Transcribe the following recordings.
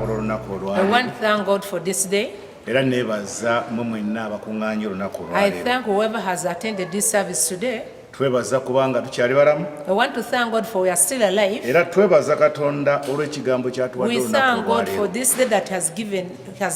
olw'olunaku I olwaleero. want to thank God for this day. Era neebaza mmwe mwenna abakuŋŋaanye olunaku I olwaleero. thank whoever has attended this service today. Twebaza kubanga tukyali balamu. I want to thank God for we are still alive. Era twebaza Katonda olw'ekigambo ky'atuwadde We olunaku thank God for olwaleero. this day that has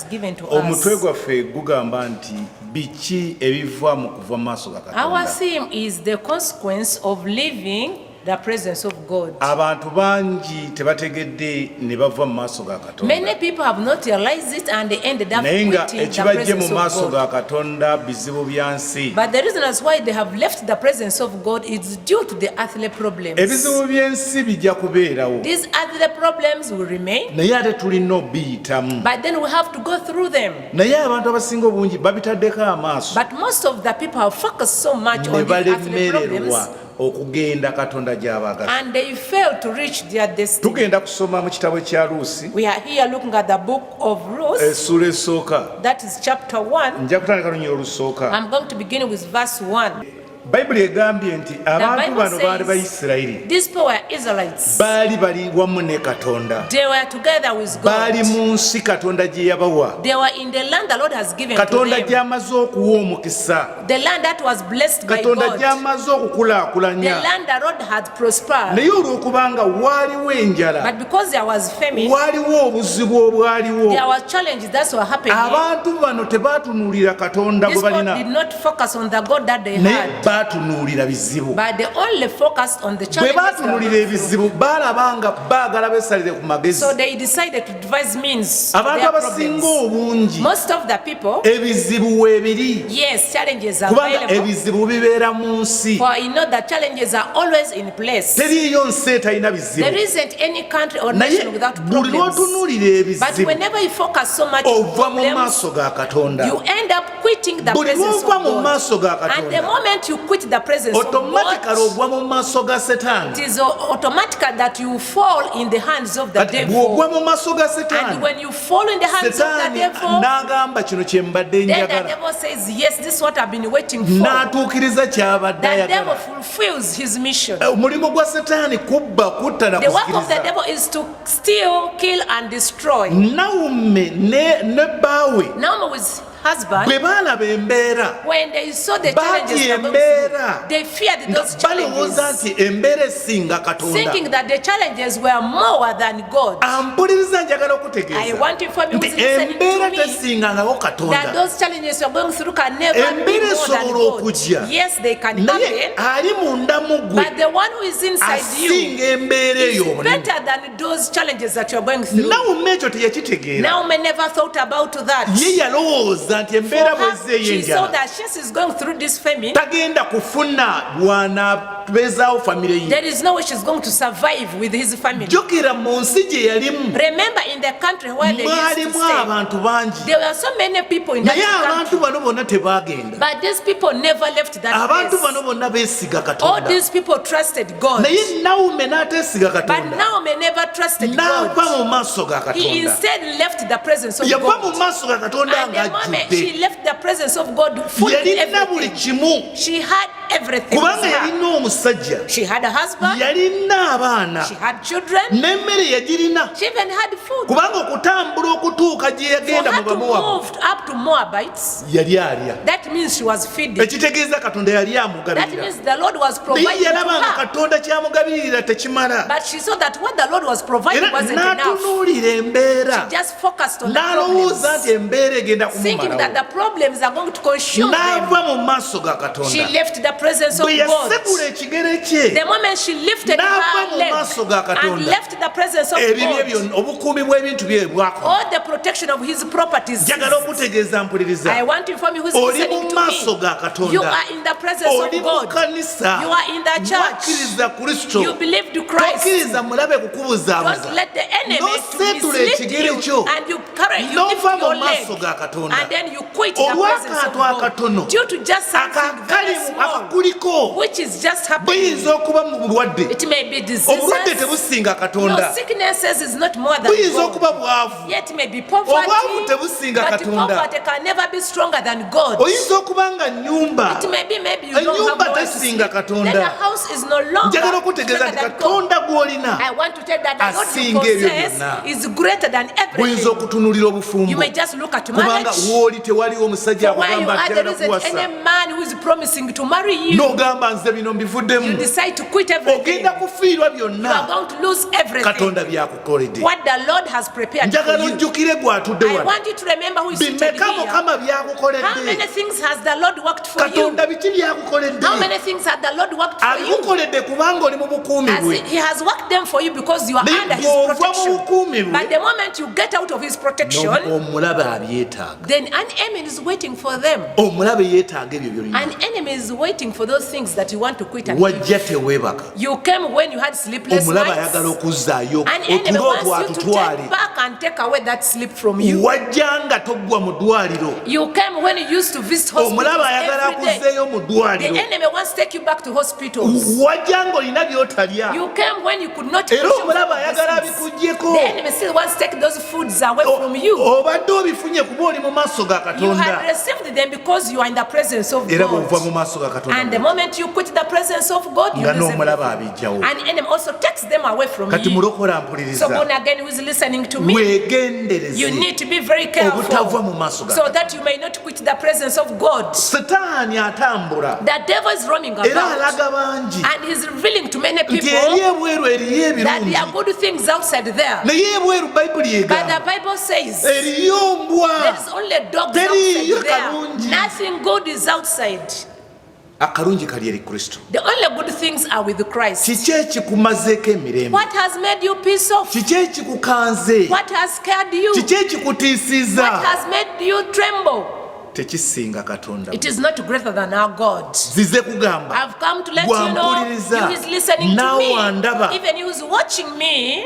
given to Omutwe us. gwaffe gugamba nti biki ebiva mu kuva mu maaso ga Our Katonda. theme is the consequence of living the presence of God. Abantu bangi tebategedde ne bava mu maaso ga Many Katonda. people have not realized it and they ended up Naye nga quitting the ekibajje mu presence maaso of ga God. Katonda bizibu bya nsi. But the reason as why they have left the presence of God is due to the earthly problems. Ebizibu by'ensi bijja kubeerawo. These earthly problems will remain, Naye ate tulina obiyitamu. but then we have to go through them. Naye abantu abasinga obungi babitaddeko amaaso But most of the people have focused so much ne on these earthly balemererwa problems okugenda Katonda gy'abagala. and they fail to reach their destiny. Tugenda kusoma mu kitabo kya Luusi We are here looking at the book of Ruth, essula esooka. that is chapter 1. Nja kutandika lunyiro olusooka. I'm going to begin with verse 1. Bayibuli egambye nti abantu Bible bano baali says- Bayisirayiri. These people were Israelites. Baali bali wamu ne Katonda. They were together with Baali God. mu nsi Katonda gye yabawa. They were in the land the Lord has given to Katonda them. gy'amaze okuwa omukisa. The land that was blessed by Katonda God. gy'amaze The okukulaakulanya. land the Lord had prospered. Naye olw'okubanga waaliwo enjala, But because there was famine, waaliwo obuzibu obwaliwo, there were challenges that were happening. abantu bano tebaatunuulira Katonda These gwe people did balina, not focus on the God that they naye had, baatunuulira bizibu. but they only focused on the Bwe challenges. that baatunuulira were- ebizibu baalaba nga baagala beesalire ku magezi. So they decided to devise means for Abantu their abasinga problems. obungi Most of the people, ebizibu weebiri, yes, challenges are kubanga available. ebizibu bibeera mu nsi. For you know that challenges are always in place. Teriiyo nsi etalina There bizibu, isn't any country or naye nation without buli problems. lw'otunuulira But ebizibu whenever you focus so much on ova mu problems, maaso ga Katonda. you end up quitting the Buli presence lw'ova of mu God. maaso ga And the Katonda, moment you quit the presence of automatically God, ogwa mu maaso ga it Setaani. is automatic that you fall in the hands of the Kati devil. bw'ogwa mu maaso ga And Setaani, when you fall in the hands of the Setaani devil, n'agamba kino kye mbadde then the njagala, devil says, yes, this is what I've been waiting for. n'atuukiriza ky'abadde The devil ayagala. fulfills his mission. Omulimu gwa Setaani kubba, kutta na The work of the kusikiriza. devil is to steal, kill, and destroy. Nawomi ne bbaawe Naomi with husband, bwe baalaba embeera, when they saw the Batya challenges they were going embeera. through, they feared nga those balowooza challenges, nti embeera esinga Katonda. thinking that the challenges were more than God. Ampuliriza njagala I okutegeeza want you for me who's nti listening embeera to me tesingangawo that Katonda. those challenges you're going through can never be Embeera more than esobola God. okujja. Yes, they can Naye happen, ali munda mu gwe but the one who is inside you asinga embeera is eyo obunene. better than those challenges that you're going through. Nawomi ekyo teyakitegeera. Naomi never thought about that. Ye yalowooza nti For embeera her, bw'ezza she saw ey'enjala that she's going through this famine. tagenda kufuna bw'anaabezaawo famire ye. There is no way she's going to survive with his family. Jjukira mu nsi gye yalimu Remember, in the country where they used to mwalimu stay, abantu bangi, there were so many people in naye that abantu country, bano bonna tebaagenda. but these people never left that Abantu place. bano bonna beesiga All Katonda. these people trusted God, Naye Nawomi n'ateesiga but Katonda, Naomi never trusted n'ava God. mu maaso ga He Katonda. instead left the presence of Yava mu God. maaso ga Katonda And the moment she ng'ajjudde. left the presence of God, full of Yalina buli everything. kimu, She had everything with kubanga her. yalina omusajja, She had a husband, yalina abaana, she had children, n'emmere yagirina, she even had food. kubanga okutambula okutuuka gye For yagenda mu her to Bamowabu move up to Moabites, yali alya. that means she was feeding. Ekitegeeza Katonda yali That amugabirira. means the Lord was Naye providing to yalaba nga her. Katonda ky'amugabirira tekimala. But she saw that what the Lord was providing Era wasn't enough. n'atunuulira embeera, She just focused on the n'alowooza nti problems, embeera egenda thinking that kumumalawo. the problems are going to consume them. N'ava mu maaso ga She Katonda. left the presence of Bwe God. yasegula ekigere kye, The moment she lifted n'ava her mu leg maaso ga and Katonda, left the presence of ebibye God, byonna, obukuumi bw'ebintu bye bwakola. all the protection of his properties. Njagala okutegeeza mpuliriza. I want to inform you who's Oli listening mu to maaso me. ga Katonda. You are in the presence Oli of mu God. kanisa. You are in the church. Wakkiriza Kristo. You believe to Christ. Tokkiriza mulabe Don't kukubuzaabuza. let the enemy to N'oseetula mislead ekigere you, kyo. and you carry, you lift N'ova mu your leg, maaso ga Katonda. and then you quit the presence of Olw'akantu akatono God due to just something very akakali small, akakuliko which is just happening. buyinza okuba mu bulwadde It may be obulwadde diseases. tebusinga No, katonda sicknesses is not more than buyinza God. okuba bwavu Yet it may be obwavu poverty, tebusinga but katonda poverty can never be stronger than God. oyinza okuba nga nnyumba It may be maybe you don't have ennyumba nowhere to tesinga sleep. Then katonda the house is no longer njagala okutegeeza stronger nti than God. katonda gw'olina I want to tell that the Lord you asinga ebyo possess byonna is greater than buyinza everything. okutunulira You obufumbo may just look at kubanga marriage. w'oli tewaliwo omusajja For where you akugamba are, there njagala isn't kuwasa any man who is promising to marry you. n'ogamba nze bino You mbivuddemu decide to quit everything. ogenda kufiirwa You are byonna going to lose everything. katonda byakukoledde What the Lord has prepared for njagala you. ojjukire gw'atudde I wano want you to remember who is seated bimeka here. mukama How byakukoledde many things has the Lord worked for you? katonda biki byakukoledde How many things has the Lord worked for you? abikukoledde kubanga oli mu bukuumi As bwe he has worked them for you because you are naye under his bw'ova mu protection. bukuumi bwe But the moment you get out of his protection, omulabe abyetaaga then an enemy is waiting for them. omulabe yeetaaga ebyo byolina An enemy is waiting for those things that you want to quit and wajja teweebaka you came when you had sleepless omulabe nights. ayagala okuzzaayo An enemy otulo wants you to otwatutwale take back and take away that sleep from you. wajja nga toggwa mu ddwaliro You came when you used to visit omulabe hospitals ayagala every day. akuzzeeyo mu The ddwaliro enemy wants to take you back to hospitals. wajja ng'olina by'otalya You came when you could not era push omulabe yourself ayagala these things. abikuggyeko The enemy still wants to take those foods away from you. obadde obifunye kuba oli mu maaso ga You had katonda received them because you are in the presence of era bw'ova mu God. maaso ga And the katonda moment you quit the presence of God, you nga lose n'omulaba everything. abijjawo And enemy also takes them away from kati you. mulokola So mpuliriza born again who is listening to me, weegendereze you need to be very obutava mu careful maaso ga so that you may not quit the presence of God. setaani atambula The devil is roaming era about alaga bangi and he's revealing to many nti eri people ebweru eriyo that ebirungi there are good things outside there. naye ebweru bayibuli But egamba the Bible says eriyo mbwa there is only dogs teriyo outside there. kalungi Nothing good is outside. akalungi kali eri kristo The only good things are with Christ. kiki ekikumazeeko emirembe What has made you peace off? kiki ekikukanze What has scared you? kiki ekikutiisiza What has made you tremble? tekisinga katonda It is not greater than our God. zize kugamba I've come to let you know, Bwampuliriza, you is listening to naawe andaba. me, even you is watching me,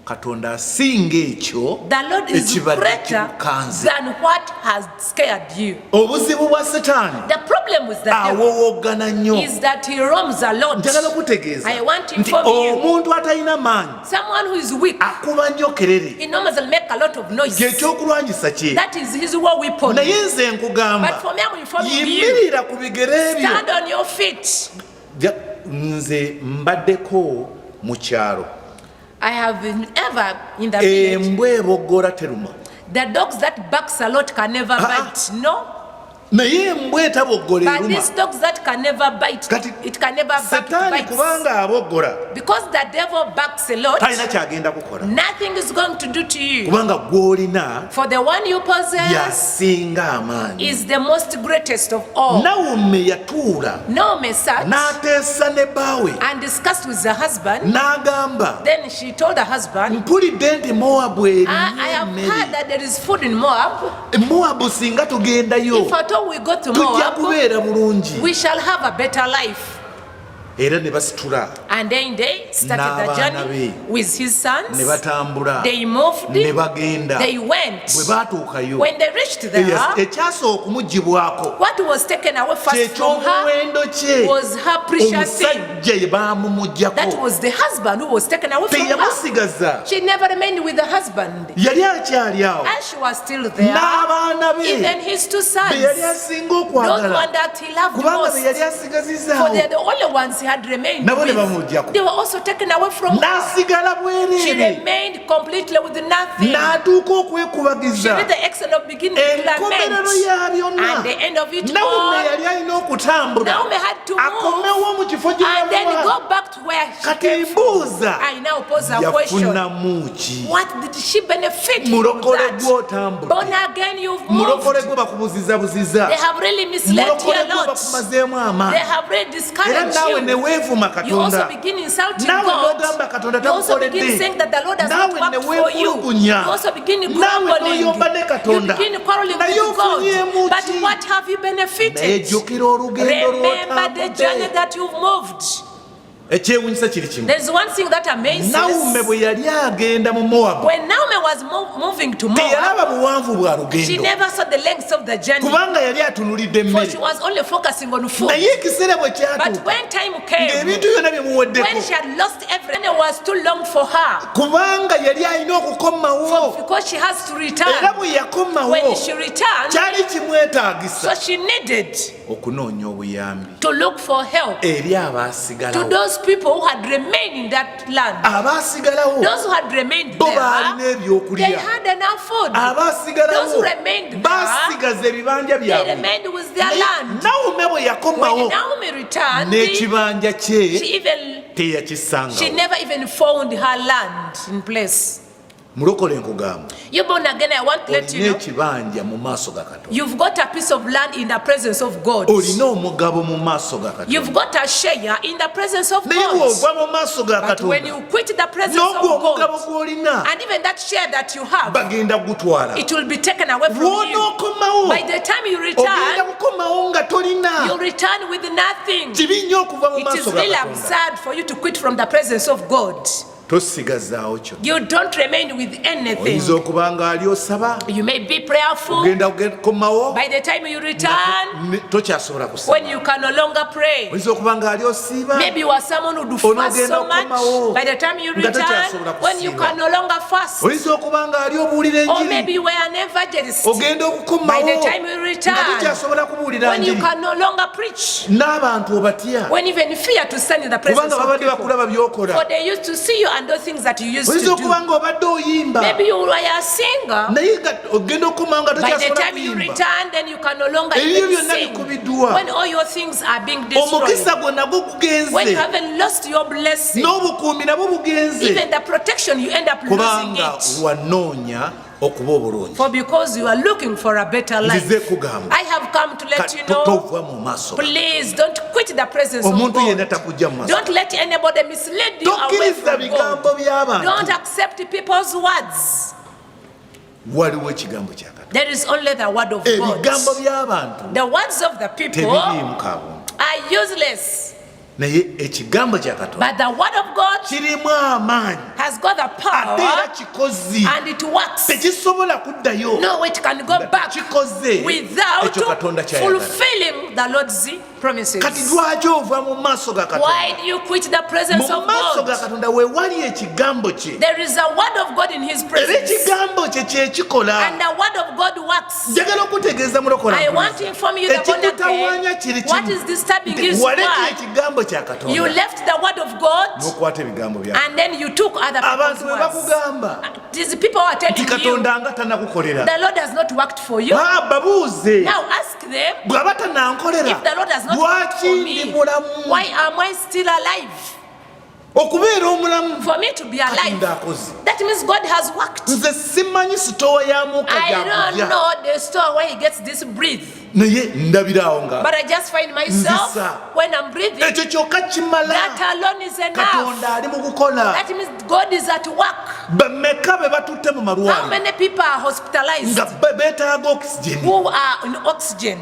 katonda asinga ekyo the Lord is ekibadde greater kikukanze than what has scared you. obuzibu bwa setaani The problem with the devil awowoggana nnyo is that he roams alone. njagala kutegeeza I want to nti inform you. omuntu atalina maanyi Someone who is weak, akuba nnyo kerere he normally make a lot of noise. kyekyokulwanyisa kye That is his war weapon. naye nze But nkugamba for me, I'm informing you. yimirira ku bigere byo Stand on your feet. nze mbaddeko mu kyalo I have been ever in the village. embwa eboggola teruma The dogs that barks a lot can never bite. No. naye embwa etaboggola But eruma these dogs that can never bite, Kati it can never bark to setaani bite. kubanga aboggola Because the devil barks a lot, talina kyagenda kukola nothing is going to do to you. kubanga gw'olina For the one you possess yasinga amaanyi is the most greatest of all. nawumme yatuula Naomi sat n'ateesa ne bbaawe and discussed with her husband. n'agamba Then she told her husband, mpulidde nti mowabu I erinnya have heard emmere that there is food in Moab. mowabu singa tugendayo If at all we go to tujja Moab, kubeera bulungi we shall have a better life. era ne basitula And then they started the N'abaana journey be. with his sons. ne batambula They moved. ne bagenda They went. bwe baatuukayo When they reached there, ekyasooka okumugibwako what was taken away first from her kyekyomuwendo kye was her precious thing. omusajja ye That baamumuggyako was the husband who was taken away from her. teyamusigaza She never remained with the husband. yali akyali awo And she was still there. n'abaana be Even his two sons. be yali asinga Those okwagala one that he loved kubanga most. be yali For asigazizaawo they're the only ones he had remained nabo ne with. bamuggyako They were also taken away from her. n'asigala She bwereere remained completely with nothing. n'atuuka She okwekubagiza reached the extent of beginning to enkomerero lament. ya byonna And the end of it nawumme all, yali alina okutambula Naomi had to move akomewo mu kifo gye and then yamuwa go back to where she kati came from. mbuuza I now pose a question. yafunamu ki What did she benefit from mulokole that? gw'otambudde Born again, you've moved. mulokole gwe bakubuzizabuziza They have really misled you mulokole a gwe lot. bakumazeemu They amaanyi have really era discouraged naawe ne you. weevuma You also katonda begin insulting naawe God. n'ogamba katonda You also begin takukoledde saying that the Lord has not naawe ne worked for you. weefulugunya You also begin naawe grumbling. n'oyomba ne You katonda begin quarreling naye with God. ofunyeemu But ki what have you naye benefited? jjukira olugendo Remember the journey lw'otambudde that you've moved. ekyewunyisa kiri kimu. There's one thing that amazes. Naomi bwe yali agenda mu Mowabu, When Naomi was moving to Moab, teyalaba buwanvu bwa she lugendo never saw the length of the journey, kubanga yali atunulidde for she emmere. was only focusing on food. Naye ekiseera bwe But kyatuuka when time came, ng'ebintu byonna bimuweddeko, when she had lost everything, it was too long for her, kubanga yali alina okukomawo, because she has to era return. bwe yakomawo When she returned, kyali kimwetaagisa so she needed okunoonya obuyambi to look for help eri to abaasigalawo. those people who had remained in that land. Abaasigalawo Those who had remained bo baalina there, they ebyokulya. had enough food. Abaasigalawo Those who remained there, baasigaza ebibanja they byabwe. remained with their Naye land. Naomi bwe When yakomawo Naomi returned, she n'ekibanja kye even she teyakisangawo. never even found her land in place. Mulokole nkugamba, You born again, I want to let olina you know, ekibanja mu maaso ga Katonda, you've got a piece of land in the presence of God. olina omugabo mu maaso ga You've Katonda. got a share in the presence of Naye God. bw'ova mu maaso ga But when Katonda, you quit the presence n'ogwo of omugabo God, gw'olina and even that share that you have, bagenda kugutwala. it will be taken away from you. Lw'onookomawo By the time you ogenda return, kukomawo nga tolina. you return with nothing. Kibi nnyo okuva mu It is maaso ga really Katonda. absurd for you to quit from the presence of God. Tosigazaawo kyo. You don't remain with anything. Oyinza okuba nga ali osaba, You may be prayerful. ogenda kukomawo, By the time you return, tokyasobola kusaba. when you can no longer pray, Oyinza okuba nga ali osiiba, maybe you are someone who do fast so much. By the time you nga return, tokyasobola when you kusiiba. can no longer fast, Oyinza okuba nga ali obuulira or maybe enjiri, you were an evangelist. ogenda By okukomawo the time you nga return, tokyasobola kubuulira when you njiri. can no longer preach, N'abantu obatya, when even fear to stand in the presence kubanga of babadde people, bakulaba by'okola. for they used to see you and do things that you used to Oyinza do. okuba nga obadde oyimba, Maybe you were a singer. naye nga ogenda okukomawo nga By the tokyasobola time you kuyimba. return, then you can no longer Ebyo even byonna sing. bikubiddwa. When all your things are being destroyed, Omukisa gwe nagwo when you gugenze, haven't lost your blessing, n'obukuumi nabwo bugenze, even the protection, you end up losing kubanga it. wanoonya okuba obulungi. For because you are looking for a better life. Nzize kugamba, I have come to let you know, tova mu maaso. please don't quit the presence of Omuntu yenna God. takujja mu maaso. Don't let anybody mislead you away Tokkiriza from bigambo God. by'abantu. Don't accept people's words. Waliwo ekigambo kya Katonda. There is only the word of Ebigambo God. by'abantu The words of the people tebiriimu kabuntu, are useless, naye ekigambo kya Katonda but the word of God kirimu amaanyi has got the ate era power kikozi, and it works. tekisobola kuddayo. No, it can go back Kikoze without ekyo Katonda ky'ayagala. fulfilling the Lord's promises. Kati lwaki ova mu maaso ga Why Katonda? do you quit the presence Mu of maaso ga God? Katonda we wali ekigambo kye, There is a word of God in His era presence, ekigambo kye kyekikola. and the word of God works. Njagala okutegeeza mulokola I want to inform you that born ekikutawaanya kiri again, what kimu, is disturbing nti His waleka word? ekigambo kya You Katonda left the word of God, n'okwata ebigambo bya and then you took other abantu people's be words. bakugamba These people are nti telling you Katonda nga tannakukolera. the Lord has not worked for you. Babuuze, Now ask them, bw'aba tannankolera if the Lord has not worked lwaki for ndi me, mulamu? why am I still alive? Okubeera omulamu For me to be Katonda alive, akoze. that means God has worked. Nze simanyi sitoowa ya muuka I gyakujja, don't know the store where He gets this breath, naye ndabiraawo nga but I just find myself Nzisa. when I'm breathing, ekyo kyokka kimala. that alone is enough. Katonda ali mu kukola. That means God is at work. Bameka be batutte mu How malwaliro many people are hospitalized nga beetaaga oxygen. who are on oxygen?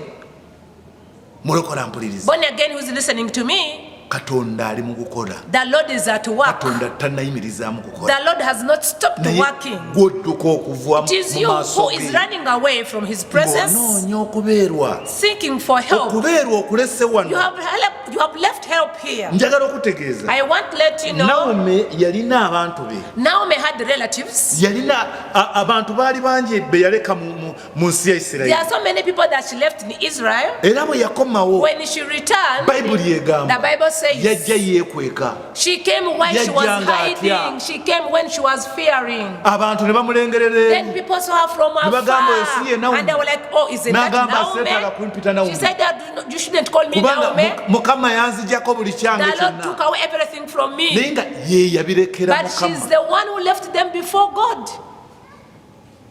Mulokola mpuliriza. Born again who's listening to me, Katonda ali mu kukola. the Lord is at work. Katonda tannayimirizaamu kukola. The Lord has not stopped Naye working. gw'odduka okuva It is mu you maaso who is ge running away from His presence, ng'onoonya okubeerwa. seeking for help. Okubeerwa okulese You wano. have left help here. Njagala okutegeeza. I want to let you know, Naomi yalina abantu be. Naomi had relatives. Yalina abantu baali bangi be yaleka mu nsi ya There Isirayiri. are so many people that she left in Israel. Era bwe yakomawo When she returned, Bayibuli the egamba Bible says yajja yeekweka. she came when she was Yajjanga hiding. atya. She came when she was fearing. Abantu ne bamulengerera Then people saw her from bagamba, "Oyo si ye afar, Naomi." and they were like, "Oh, isn't that N'agamba, "Seetaaga kumpita Naomi?" Naomi. She said that you shouldn't call me kubanga Naomi. Mukama yanzijjako buli kyange The Lord took kyonna. away everything from Naye me, nga ye yabirekera but she's Mukama. the one who left them before God.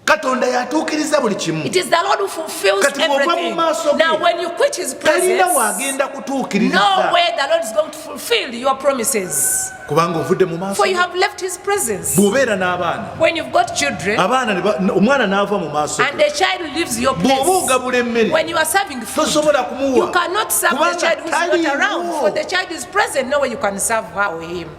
Katonda yatuukiriza buli kimu. It is the Lord who fulfills Kati bw'ova mu everything. maaso ge, Now when you quit his presence, talina wagenda kutuukiririza. no way the Lord is going to fulfill your promises. Kubanga ovudde mu maaso For you ge. have left his presence. Bw'obeera n'abaana, When you've got children omwana n'ava mu maaso and ge, the child leaves your bw'oba place, ogabula emmere when you are serving food, tosobola kumuwa. you cannot serve the Kubanga child who is not taliiwo. around. For the child is present, no way you can serve her or him.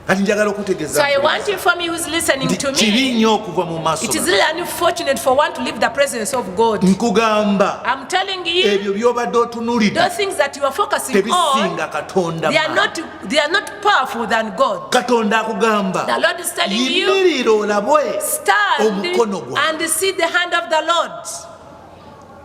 Kati njagala okutegeeza So I want you from you who's listening nti to kibi me. nnyo okuva mu maaso It is ge. really unfortunate for one to leave the presence of God. Nkugamba I'm telling you, ebyo by'obadde otunuulidde those things that you are focusing on, tebisinga Katonda they are maanyi. not powerful than God. Katonda akugamba The Lord is telling you, yimirire olabwe stand omukono gwa and see the hand of the Lord.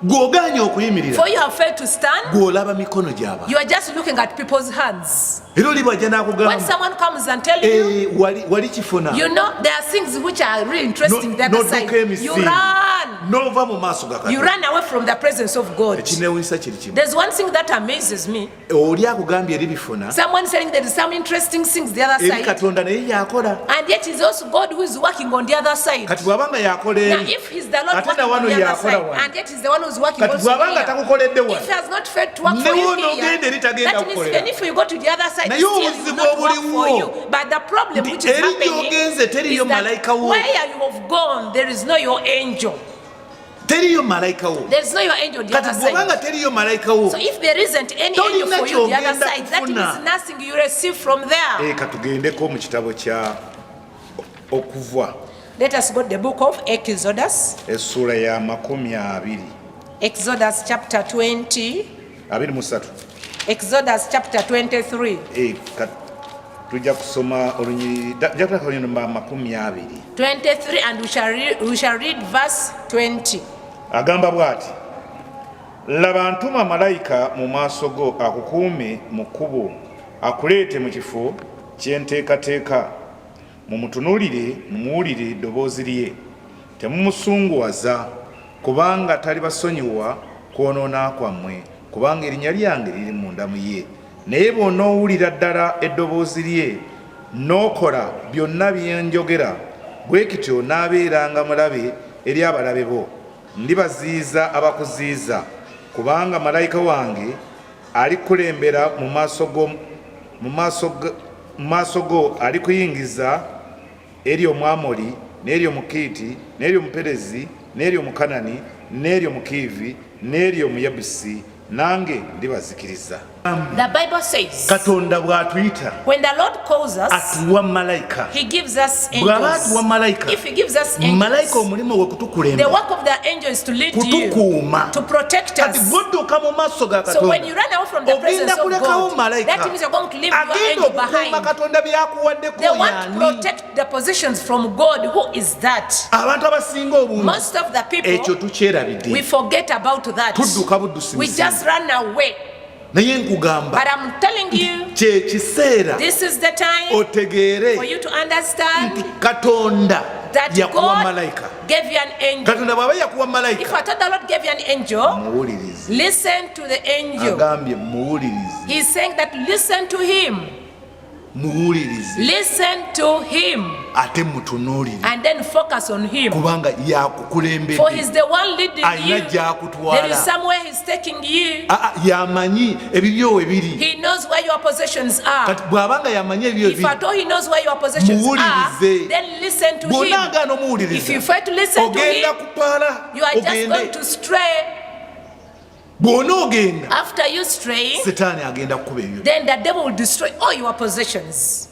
gw'ogaanye okuyimirira For you have failed to stand, gw'olaba mikono gy'abantu you are just looking at people's hands. era oli bw'ajja When n'akugamba someone comes and tells you, wali kifuna you know, there are things which are really interesting the other side. n'odduka You emisinde run. n'ova mu maaso ga You Katonda. run away from the presence of God. Ekineewunyisa kiri kimu, There's one thing that amazes me. oli akugambye eri bifuna Someone saying there is some interesting things the other eri side, Katonda naye yakola. and yet it's also God who is working on the other side. Kati bw'aba nga yakola Now, eri if he's the Lord ate working na on wano the other yakola side, wano. and yet he's the one who's working Kati also bw'aba nga here, takukoledde if wano, he has not failed to work ne for you wona here, ogenda eri tagenda that means kukolera. even if you go to the other side, Naye it still obuzibu will not work obuliwo, for you. But the problem nti which is eri happening gy'ogenze teriyo is that malayika wo. where you have gone, there is no your angel. teriyo malayika wo. There is no your angel on the Kati other bw'oba nga side. teriyo malayika wo, So if there isn't any Tolina angel for you on the other ky'ogenda side, that kufuna. means nothing you receive from there. katugendeko mu kitabo kya Okuvwa Let us go to the book of Exodus. essula ya 20 Exodus chapter 20. 23. Exodus chapter 23. Tujja kusoma olunyiri jakula kalino namba 20. 23 and we shall read verse 20. Agamba bw'ati, laba ntuma malayika mu maaso go akukuume mu kkubo, akuleete mu kifo kye nteekateeka. Mumutunuulire, mumuwulire eddoboozi lye, temumusunguwaza, kubanga talibasonyiwa kwonoona kwammwe, kubanga erinnya lyange liri munda mu ye. Naye bw'onoowulira ddala eddoboozi lye n'okola byonna bye njogera, bwe kityo n'abeeranga mulabe eri abalabe bo. Ndibaziyiza abakuziyiza, kubanga malayika wange alikulembera mu maaso go alikuyingiza eri Omwamoli, n'eri Omukiiti, n'eri Omuperezi, n'eri Omukanani, n'eri Omukiivi, n'eri Omuyebusi, nange ndibazikiriza. The Bible says, Katonda bw'atuyita when the Lord calls us, atuwa malayika. he gives us Bw'aba atuwa angels. malayika, If he gives us malayika angels, omulimu gwe the kutukulembera, work of the angel is to lead you, kutukuuma. to protect Kati us. bw'odduka mu maaso ga So when you Katonda, run away from the presence ogenda of kulekawo God, malayika that means you're going to leave your agenda angel okukuuma behind. Katonda byakuwaddeko They want to y'ani? protect the positions from God. Who is that? Abantu abasinga obungi Most of the ekyo people, tukyerabidde, we forget about that. tudduka buddusi We just run away. naye nkugamba But I'm telling you, kye kiseera this is the time otegeere for you to understand nti Katonda that yakuwa God malayika. gave you an angel. Katonda bw'aba yakuwa If malayika, I thought the Lord gave you an angel, muwulirize. listen to the angel. Agambye muwulirize, He's saying that listen to him. muwulirize, Listen to him. ate mutunuulire, And then focus on him. kubanga For yakukulembedde, he's the one leading alina you. gy'akutwala. There is somewhere he's taking you. Yamanyi ebibyo we biri. He knows where your possessions are. Kati bw'abanga yamanyi ebibyo If at all he knows where your possessions are, Muwulirize. then listen to bw'ona him. agaana If omuwuliriza, you fail to listen to ogenda him, kutwala you are just going ogende. to stray. Bw'ona ogenda, After you straying, Setaani agenda kukuba ebyo. then the devil will destroy all your possessions.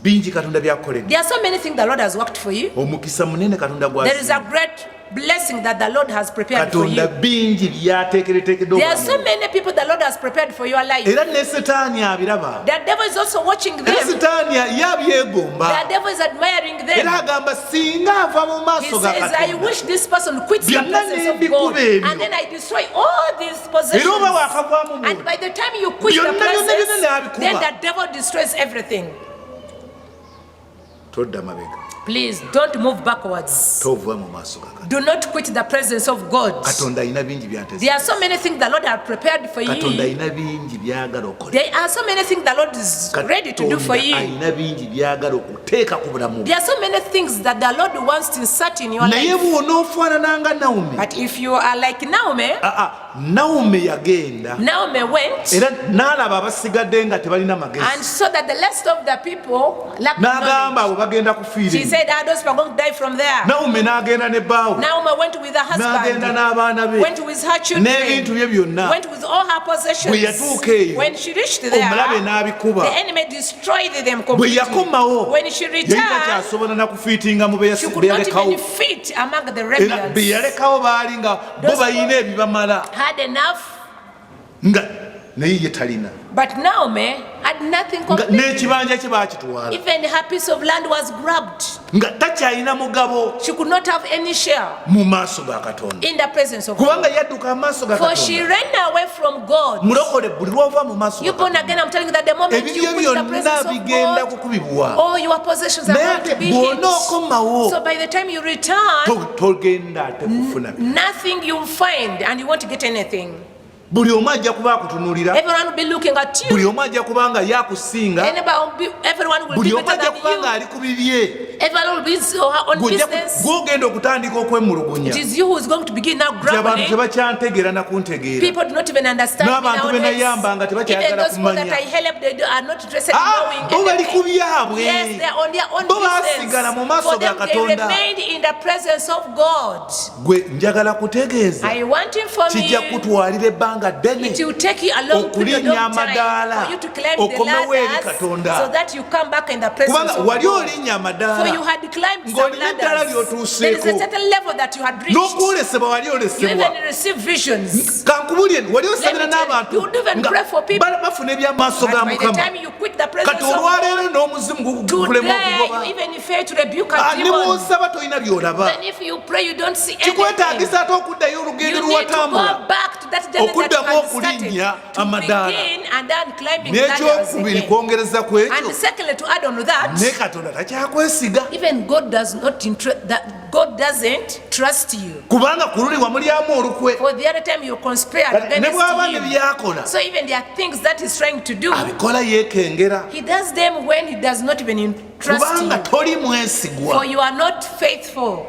Bingi Katonda byakukoledde. There are so many things the Lord has worked for you. Omukisa munene Katonda There is a gw'asiima. great blessing that the Lord has prepared for Katonda you. bingi byateekereteekedde There are so obulamu. many people the Lord has prepared for your life. Era ne Setaani abiraba. The devil is also watching Era them. Setaani The yabyegomba. devil is admiring Era them. agamba singa ava mu He maaso ga says, I Katonda. wish this person quits the Byonna presence of n'ebikuba God, ebyo. and then I destroy all these Era possessions. oba waakavaamu And by the time you quit the Byonna, byonna, presence, byonna n'abikuba. then the devil destroys everything. todda mabega. Please don't move backwards. Tova mu maaso ga Katonda. Do not quit the presence of God. Katonda alina bingi by'anteze. There are so many things the Lord has prepared for Katonda you. alina bingi by'agala okukola. There are so many things the Lord is ready to do for you. Alina bingi by'agala okuteeka ku bulamu. There are so many things that the Lord wants to insert in your Naye life. bw'onoofaanana nga Naomi. But if you are like Naomi, Naomi yagenda. Naomi went, Era n'alaba abasigadde nga tebalina magezi. and so that the rest of the people lack N'agamba knowledge. abo bagenda kufiira. She said, those people are going to die from there. Naomi n'agenda ne bbaawe. Naomi went with her N'agenda husband, n'abaana be. went with her children, N'ebintu bye byonna. went with all her Bwe possessions. yatuuka eyo, When she reached omulabe there, n'abikuba. the enemy destroyed them Bwe completely. yakomawo, When she yali returned, takyasobola na kufiitinga mu be she could not yalekawo. even fit among the Era be rebels. yalekawo baali nga bo Those balina ebibamala Had enough, nga naye ye talina. but Naomi had nothing Nga completely. n'ekibanja kye baakitwala. Even her piece of land was grabbed. Nga takyalina mugabo She could not have any share mu maaso ga Katonda. in the presence of Kubanga God. yadduka amaaso ga For she Katonda. ran away from God. Mulokole buli lw'ova mu maaso You ga born Katonda. again, I'm telling you that the moment you Ebibyo quit the byonna presence of bigenda God, kukubibwa. all your possessions are Naye going ate to be hit. bw'onookomawo So by the time you return, togenda ate kufuna. nothing you'll find and you won't get anything. Buli omu ajja kuba akutunuulira. Everyone will be looking at Buli you. omu ajja kuba nga yakusinga. Everyone will Buli be omu better ajja than kuba nga you. ali ku bibye. Everyone will be on business. Gw'ogenda okutandika okwemulugunya. It is you who is going to begin now Abantu grumbling. tebakyantegeera na kuntegeera. People do not even understand me N'abantu be nowadays. nayamba nga Even tebakyayagala those people that kumanya. I help, they are not interested in knowing Bo bali ku anything. byabwe. Yes, they are on their own Bo baasigala mu business. maaso For ga them, they Katonda. remained in the presence of God. Gwe njagala kutegeeza. I want to inform Kijja you, kutwalira ebbanga ddene. it will take you a long period Okulinnya of time amadaala. for you to climb the Okomewo eri ladders Katonda. so that you come back in the presence Kubanga of wali God. olinnya For amadaala. you had climbed some Ng'olina eddala ladders. There is a ly'otuuseeko. certain level that you had reached. N'okwolesebwa wali You olesebwa. even receive visions. Kankubulye wali osabira Let me tell you, n'abantu you would even pray for people. bafuna ebyamaaso But ga by the Mukama. time you quit the presence Kati of God, olwaleero n'omuzimu gulema today okugoba. you even fail to rebuke a Ne demon. bw'osaba tolina by'olaba. Then if you pray, you don't see anything. Kikwetaagisa ate okuddayo olugendo You need to lwatambula. go back to that journey that Okuddamu you had started okulinnya to amadaala. begin and then climbing ladders N'ekyokubiri again. kwongereza ku ekyo. And secondly, to add on to that, Ne Katonda takyakwesiga. even God does not God doesn't trust you. Kubanga ku luli wamulyamu olukwe. For the other time you conspire Ne bw'aba ne against him. byakola. So even there are things that he's trying to do. Abikola yeekengera. He does them when he does not even trust Kubanga you. toli mwesigwa. For you are not faithful.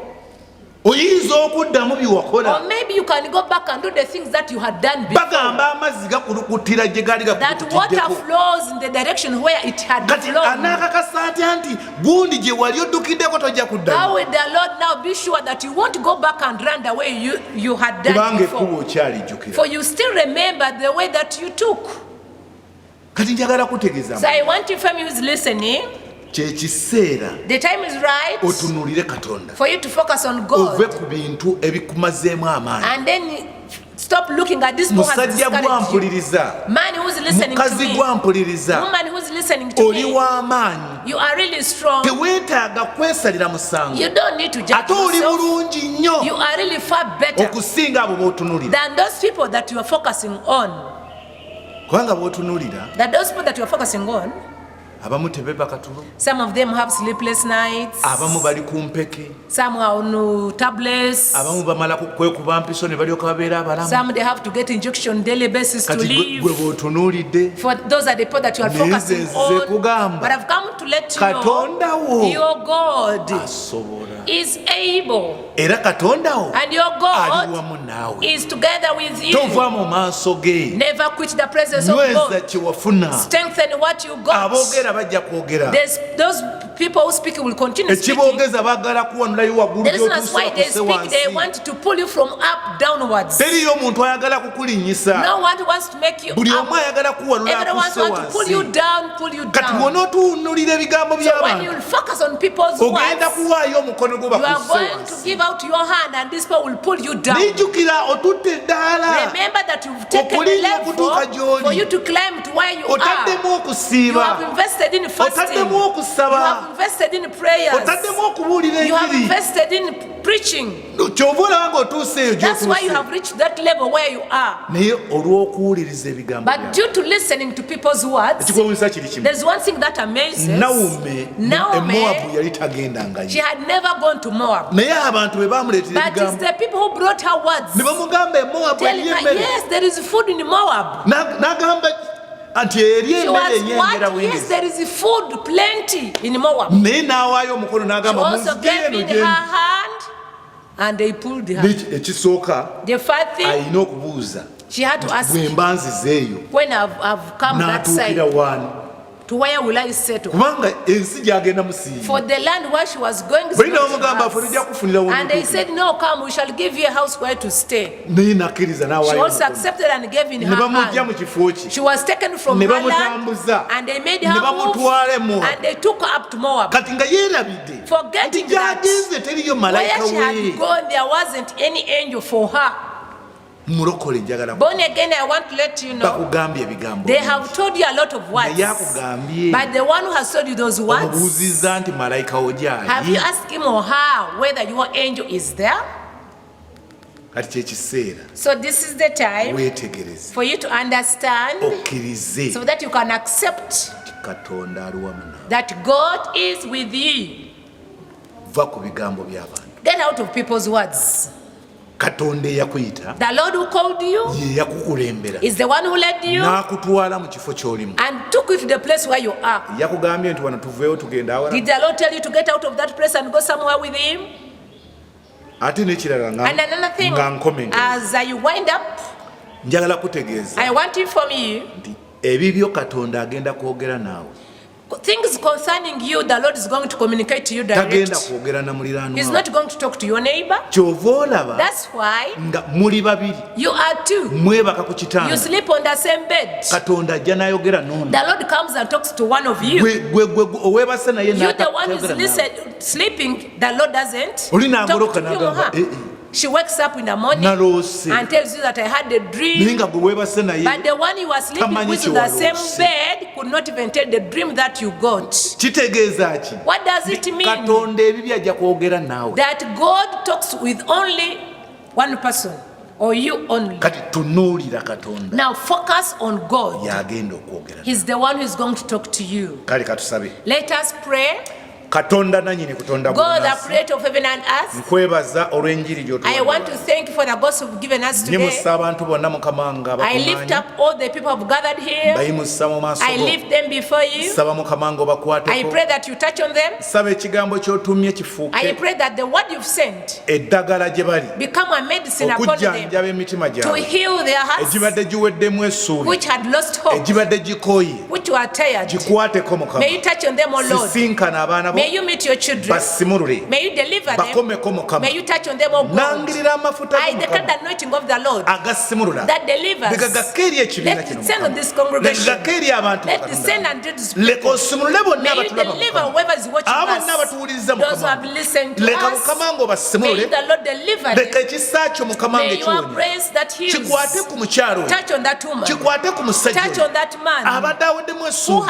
Oyinza okuddamu bye wakola. Or maybe you can go back and do the things that you had done before. Bagamba amazzi gakulukutira gye gaali That water gakulukutiddeko. flows in the direction where it had Kati flown. anaakakasa atya nti gundi gye wali oddukiddeko tojja How kuddamu. will the Lord now be sure that you won't go back and run the way you had done Kubanga ekkubo before? okyalijjukira. For you still remember the way that you took. Kati njagala kutegeeza So I want you from you who's listening, kye kiseera the time is right otunuulire Katonda. for you to focus on Ove God. ku bintu ebikumazeemu amaanyi. And then stop looking at this book has Musajja discouraged you. gwampuliriza. Man who's listening to Mukazi me, gwampuliriza. woman who's listening to Oli me, w'amaanyi. you are really strong. Teweetaaga kwesalira musango. You don't need to judge Ate oli yourself. bulungi nnyo You are really far better okusinga abo b'otunuulira. than those people that you are focusing on. Kubanga b'otunuulira That those people that you are focusing on, abamu tebeba katulo. some of them have sleepless nights, Abamu bali ku mpeke. some are on tablets, Abamu bamala kwekuba mpiso ne balyoka babeera abalamu. some they have to get injection daily basis to Kati gwe live. bw'otunuulidde. For those are the people that you are Naye focusing nze on. kugamba, But I've come to let you Katonda know wo your God asobola. is able Era Katonda wo and your ali God wamu naawe. is together with you. Tova mu maaso ge. Never quit the presence of Nyweza God. kye wafuna. Strengthen what you got. Aboogera bajja kwogera. Those people who speak will continue speaking. Ekiboogeza baagala kuwanulayo waggulu The reason is why gy'otuusa they okuse speak, they wansi. want to pull you from up downwards. Teriyo omuntu ayagala kukulinnyisa. No one wants to make you Buli omu up. ayagala kuwanula Everyone wants akuse to pull you wansi. down, Kati down. bw'onootunuulira ebigambo So when by'abantu you focus on people's ogenda words, kuwaayo omukono gwo you are bakusse going to wansi. give out your hand and this people will pull you down. Nijjukira otutte eddaala. Remember that you've taken a Okulinnya level okutuuka gy'oli. for you to climb to where you are. Otaddemu You okusiiba. have invested invested in fasting. otaddemu You okusaba, have invested in prayers. otaddemu okubuulira You have enjiri. invested in preaching. Kyova olaba ng'otuuse eyo That's why you gy'otuuse. have reached that level where you are. Naye olw'okuwuliriza ebigambo But byabwe. due to listening to people's words, Ekikwewuunyisa kiri kimu. there's one thing that amazes. Nawomi Naomi, Moabu yali tagendangayo. she had never gone to Moab. Naye abantu bwe baamuleetera But it's ebigambo the people who brought her words, ne bamugamba Moabu telling erya her, emmere. yes, there is food in Moab. N'agamba nti erya She emmere was enyengera what? Yes, bwengezi. there is food plenty in Moab. Naye n'awaayo omukono She n'agamba also munzige gave eno in her gyendi. hand and they pulled her. Ekisooka The first thing alina okubuuza she had to ask, bwe mba nzizeeyo when I've come that side, n'atuukira waani. to where will I settle? Kubanga ensi gy'agenda musiimu. For the land where she was going is Bwe not n'omugamba affe tujja hers. kufunira And they w'omutuufu. said, no, come, we shall give you a house where to stay. Naye n'akkiriza She n'awaayo also omukono. accepted and gave in Ne her bamugya mu hand. kifo kye. She was taken from Ne her land bamutambuza. and they made Ne her move bamutwala e Moabu. and they took her up to Moab. Kati nga yeerabidde Forgetting nti gy'agenze teriyo malayika Where she had we. gone, there wasn't any angel for her. Mulokole njagala Born again, I want to let you know, bakugambye ebigambo they have told you a lot of words. naye akugambye But the one who has told you those words, omubuuzizza nti malayika have you ogyali. asked him or her whether your angel is there? Kati kyekiseera So this is the time weetegereze for you to understand okkirize so that you can accept nti katonda ali wamu nawe. that God is with you. Va ku bigambo by'abantu. Get out of people's words. Katonda eyakuyita The Lord who called you ye yakukulembera is the one who led you n'akutwala mu kifo ky'olimu. and took you to the place where you are. Yakugambye nti wano tuveewo tugenda awala. Did the Lord tell you to get out of that place and go somewhere with Him? Ate n'ekirala And another thing, nga nkomenga as you wind up, njagala kutegeeza I want to inform you nti ebibyo Katonda agenda kwogera naawe. things concerning you, the Lord is going to communicate to you Tagenda direct. kwogera na muliraanwa He's wo. not going to talk to your neighbor. Kyova olaba That's why nga muli babiri you are two. mwebaka ku You kitanda. sleep on the same bed. Katonda ajja n'ayogera n'ono. The Lord comes and talks to one of you. Gwe oweebase naye You the one who's n'ayogera sleeping, the Lord doesn't Oli talk n'agoloka to him or n'agamba, her. She wakes up in the morning naloose. and tells you that I had a Naye dream. nga gwe weebase naye But the one you were sleeping tamanyi with in the same kyewaloose. bed could not even tell the dream that you got. Kitegeeza ki? What does it mean? Katonda ebibi ajja kwogera naawe. That God talks with only one person or you only. Kati tunuulira Katonda Now focus on God. y'agenda okwogera. He's the one who's going to talk to you. Kale katusabe. Let us pray. Katonda nannyini kutonda God, the bunnansi, creator of heaven and earth, nkwebaza olw'enjiri I want to gy'otuwadde. thank you for the gospel you've given us today. Nyimusa abantu bonna Mukama nga I lift bakuŋŋaanye. up all the people who have gathered here. Bayimusa mu maaso I go. lift them before you. Saba Mukama nga I obakwateko. pray that you touch on them. Saba ekigambo ky'otumye I kifuuke pray that the word you've sent eddagala gye bali become a medicine upon them okujjanjaba emitima to gyabwe heal their hearts egibadde giweddemu essuubi which had lost hope, egibadde gikooye which were tired. gikwateko Mukama. May you touch on them, O Lord. Sisinkana abaana bo May you meet your children. basimulule May you deliver them. bakomeko Mukama. May you touch on them, O God. Nangirira amafuta I go declare Mukama the anointing of the Lord agasimulula that delivers. bigagake eri ekibiina Let kino it send on Mukama. this congregation. Legagake eri abantu Let it Katonda. send and do this. leka osimulule bonna May you abatulaba deliver Mukama. whoever is watching abo bonna us. abatuwuliriza Those who Mukama. have listened to leka us. Mukama nga May obasimulule the Lord deliver leka them. ekisa kyo Mukama nga May your ekiwonya grace that heals kikwate ku mukyalo oyo. touch on that woman. kikwate ku musajja Touch oyo. on that man abadde aweddemu who essuubi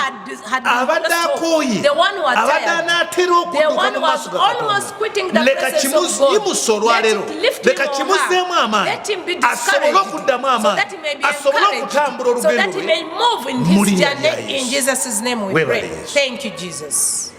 had abadde lost hope. akooye The one who was abadde tired. anaatera The okudduka one mu who was maaso ga almost Katonda. quitting the leka presence of God. kimuyimusa olwaleero Let it lift leka him or kimuzeemu her. amaanyi Let him be asobole discouraged okuddamu so amaanyi that he may be asobole okutambula encouraged, so that olugendo he lwe may move in mu his linnya lya journey. In Yesu. Jesus' name we Weebale pray. Yesu. Thank you, Jesus.